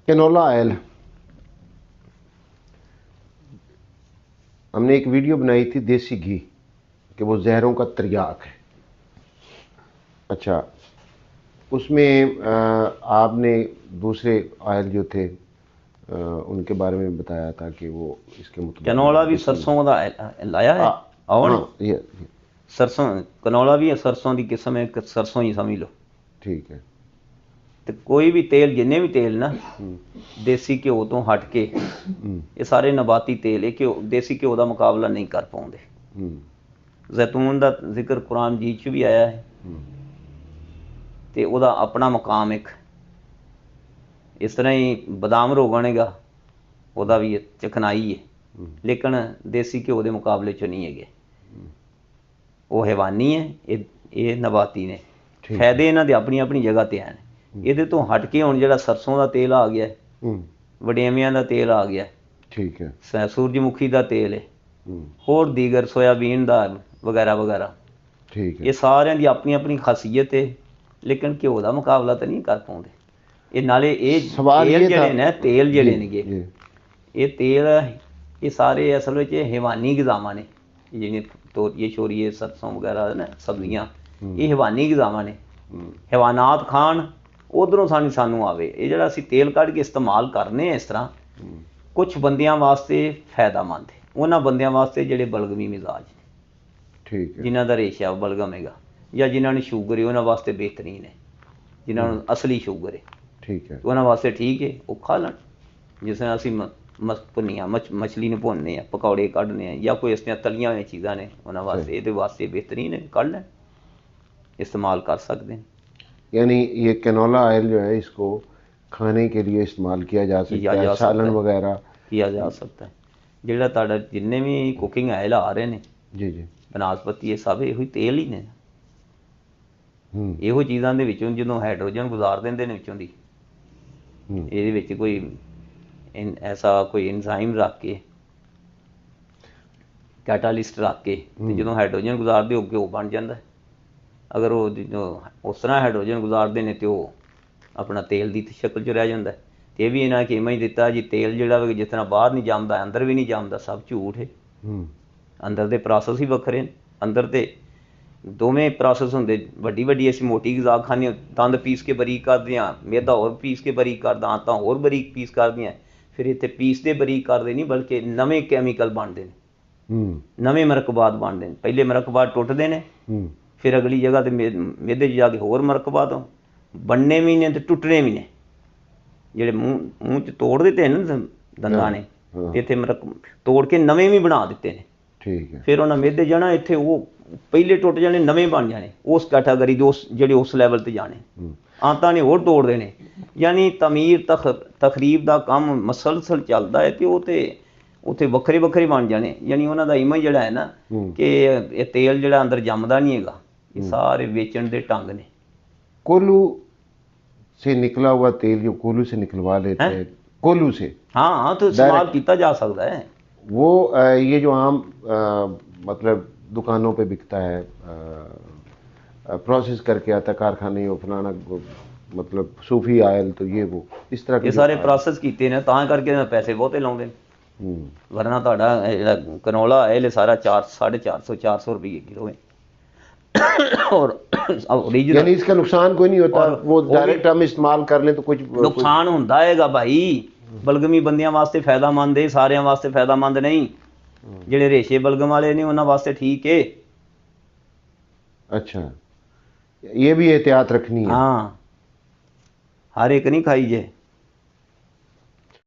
Canola oil, हमने एक video बनाई थी देसी घी कि वो जहरों का तिर्याक है। अच्छा, उसमें आपने दूसरे ऑयल जो थे उनके बारे में बताया था कि वो इसके मुताबिक कैनोला भी सरसों का लाया है। आओ हाँ, ये सरसों कैनोला भी है, सरसों की किस्म है, सरसों ही समझ लो। ठीक है। तो कोई भी तेल, जिन्ने भी तेल ना देसी घ्यो तो हट के ये सारे नबाती तेल है। घ्यो देसी घ्यो का मुकाबला नहीं कर पाते। जैतून का जिक्र कुरान मजीद च भी आया है, तो वह अपना मकाम एक। इस तरह ही बदाम रोगन हैगा, वह भी चखनाई है, लेकिन देसी घ्यो के मुकाबले च नहीं है। वो हैवानी है, ये नबाती ने। फायदे इन्हों के अपनी अपनी जगह पर हैं। ये तो हट के हुण जिहड़ा सरसों का तेल आ गया, वडेवियां का तेल आ गया, ठीक है, सूरजमुखी का तेल है, होर दीगर सोयाबीन का वगैरह वगैरह, ठीक है। ये सारिਆਂ ਦੀ अपनी अपनी खासियत है, लेकिन घ्यो का मुकाबला तो नहीं कर पाते। ये नाले ये तेल जिहड़े ने, तेल जिहड़े ने, ये तेल ये सारे असल में हैवानी गिज़ावां ने। जिन्हें तोरिए छोरिए सरसों वगैरह ना सब्जियां, ये हैवानी गिज़ावां ने। हैवानात खान उधरों सानू आवे। ये जिहड़ा असीं तेल कढ़ के इस्तेमाल करने इस तरह, कुछ बंदियां वास्ते फायदामंद है, उन्हां बंदियां वास्ते जिहड़े बलगमी मिजाज ने, ठीक है, जिन्हां दा रेशा बलगम हैगा, या जिन्हां नूं शूगर है उन्हां वास्ते बेहतरीन है। जिन्हां नूं असली शूगर है, ठीक है, उन्हां वास्ते ठीक है, वो खा लैण। जिस तरह असीं भुन्नियां मछली नूं भुनने आ, पकौड़े कढ़ने आ, या कोई इस तरह तलियां होईयां चीज़ां ने, उन्हां वास्ते इहदे वास्ते बेहतरीन है, कढ़ लैण, इस्तेमाल कर सकते हैं। यानी ये कैनोला ऑयल जो है इसको खाने के लिए इस्तेमाल किया जा सकता है, सालन वगैरह किया जा सकता है। जिहड़ा तुहाडा जिन्ने भी कुकिंग ऑयल आ रहे हैं जी जी, बनस्पति, ये सब ਇਹੋ तेल ही ने। ਇਹੋ ਚੀਜ਼ਾਂ ਦੇ ਵਿੱਚੋਂ ਜਦੋਂ ਹਾਈਡਰੋਜਨ ਗੁਜ਼ਾਰ ਦਿੰਦੇ ਨੇ ਵਿੱਚੋਂ ਦੀ, ਇਹਦੇ ਵਿੱਚ ਕੋਈ ਐਸਾ ਕੋਈ ਐਂਜ਼ਾਈਮ ਰੱਖ ਕੇ, ਕੈਟਾਲਿਸਟ ਰੱਖ ਕੇ, ਤੇ ਜਦੋਂ ਹਾਈਡਰੋਜਨ ਗੁਜ਼ਾਰਦੇ ਹੋ ਘਿਓ ਬਣ ਜਾਂਦਾ। ਅਗਰ ਉਹ ਉਸ ਤਰ੍ਹਾਂ ਹਾਈਡਰੋਜਨ ਗੁਜ਼ਾਰਦੇ ਨੇ ਤੇ ਉਹ ਆਪਣਾ ਤੇਲ ਦੀ ਸ਼ਕਲ 'ਚ ਰਹਿ ਜਾਂਦਾ। ਤੇ ਇਹ ਵੀ ਇਹਨਾਂ ਕਿ ਇਵੇਂ ਹੀ ਦਿੱਤਾ ਜੀ, ਤੇਲ ਜਿਹੜਾ ਜਿਸ ਤਰ੍ਹਾਂ ਬਾਹਰ ਨਹੀਂ ਜੰਮਦਾ ਅੰਦਰ ਵੀ ਨਹੀਂ ਜੰਮਦਾ, ਸਭ ਝੂਠ ਹੈ। ਅੰਦਰ ਦੇ ਪ੍ਰੋਸੈਸ ਹੀ ਵੱਖਰੇ ਨੇ। ਅੰਦਰ ਤੇ ਦੋਵੇਂ ਪ੍ਰੋਸੈਸ ਹੁੰਦੇ। ਵੱਡੀ ਵੱਡੀ ਅਸੀਂ ਮੋਟੀ ਗ਼ਜ਼ਾ ਖਾਂਦੇ, ਦੰਦ ਪੀਸ ਕੇ ਬਰੀਕ ਕਰਦੇ ਹਾਂ, ਮੈਦਾ ਹੋਰ ਪੀਸ ਕੇ ਬਰੀਕ ਕਰਦਾ, ਆਟਾ ਹੋਰ ਬਰੀਕ ਪੀਸ ਕਰਦੀਆਂ। ਫਿਰ ਇੱਥੇ ਪੀਸਦੇ ਬਰੀਕ ਕਰਦੇ ਨਹੀਂ, ਬਲਕਿ ਨਵੇਂ ਕੈਮੀਕਲ ਬਣਦੇ ਨੇ, ਨਵੇਂ ਮਰਕਬਾਤ ਬਣਦੇ ਨੇ। ਪਹਿਲੇ ਮਰਕਬਾਤ ਟੁੱਟਦੇ ਨੇ, ਫਿਰ ਅਗਲੀ ਜਗ੍ਹਾ 'ਤੇ ਮੈਦੇ 'ਚ ਜਾ ਕੇ ਹੋਰ ਮਰਕਬਾਤ ਬਣਨੇ ਵੀ ਨੇ ਅਤੇ ਟੁੱਟਣੇ ਵੀ ਨੇ। ਜਿਹੜੇ ਮੂੰਹ 'ਚ ਤੋੜ ਦਿੱਤੇ ਨੇ ਨਾ ਦੰਦਾਂ ਨੇ, ਅਤੇ ਇੱਥੇ ਤੋੜ ਕੇ ਨਵੇਂ ਵੀ ਬਣਾ ਦਿੱਤੇ ਨੇ। ਠੀਕ ਹੈ। ਫਿਰ ਉਹਨਾਂ ਮੈਦੇ ਜਾਣਾ, ਇੱਥੇ ਉਹ ਪਹਿਲੇ ਟੁੱਟ ਜਾਣੇ, ਨਵੇਂ ਬਣ ਜਾਣੇ, ਉਸ ਕੈਟਾਗਰੀ ਦੇ ਜਿਹੜੇ ਉਸ ਲੈਵਲ 'ਤੇ ਜਾਣੇ। ਆਂਤਾਂ ਨੇ ਹੋਰ ਤੋੜ ਦੇਣੇ। ਯਾਨੀ ਤਮੀਰ ਤਖਰੀਬ ਦਾ ਕੰਮ ਮਸਲਸਲ ਚੱਲਦਾ ਹੈ, ਅਤੇ ਉਹ ਤਾਂ ਉੱਥੇ ਵੱਖਰੇ ਵੱਖਰੇ ਬਣ ਜਾਣੇ। ਯਾਨੀ ਉਹਨਾਂ ਦਾ ਇਮੇਜ ਜਿਹੜਾ ਹੈ ਨਾ ਕਿ ਇਹ ਤੇਲ ਜਿਹੜਾ ਅੰਦਰ ਜੰਮਦਾ ਨਹੀਂ ਹੈਗਾ, ਇਹ ਸਾਰੇ ਵੇਚਣ ਦੇ ਢੰਗ ਨੇ। कोल्हू से निकला हुआ तेल जो कोल्हू से निकलवा लेते हैं, कोल्हू से, हाँ तो इस्तेमाल किया जा सकता है। वो ये जो आम मतलब दुकानों पे बिकता है, प्रोसेस करके आता है कारखाने, वो फलाना मतलब सूफी आयल, तो ये वो इस तरह के सारे प्रोसेस किए ने, तां करके पैसे बहुते लाउंदे ने। वरना तुहाडा जिहड़ा कैनोला आयल सारा 450 रुपये किलो है। और यानी इसका नुकसान कोई नहीं होता, वो डायरेक्ट हम इस्तेमाल कर लें तो कुछ नुकसान होंदा हैगा भाई। बलगमी बंदियां वास्ते फायदामंद है, सारियां वास्ते फायदामंद नहीं। ਜਿਹੜੇ ਰੇਸ਼ੇ ਬਲਗਮ ਵਾਲੇ ਨੇ ਉਹਨਾਂ ਵਾਸਤੇ ठीक है। अच्छा, ये भी एहतियात रखनी है। हाँ, हर एक नहीं खाई जे।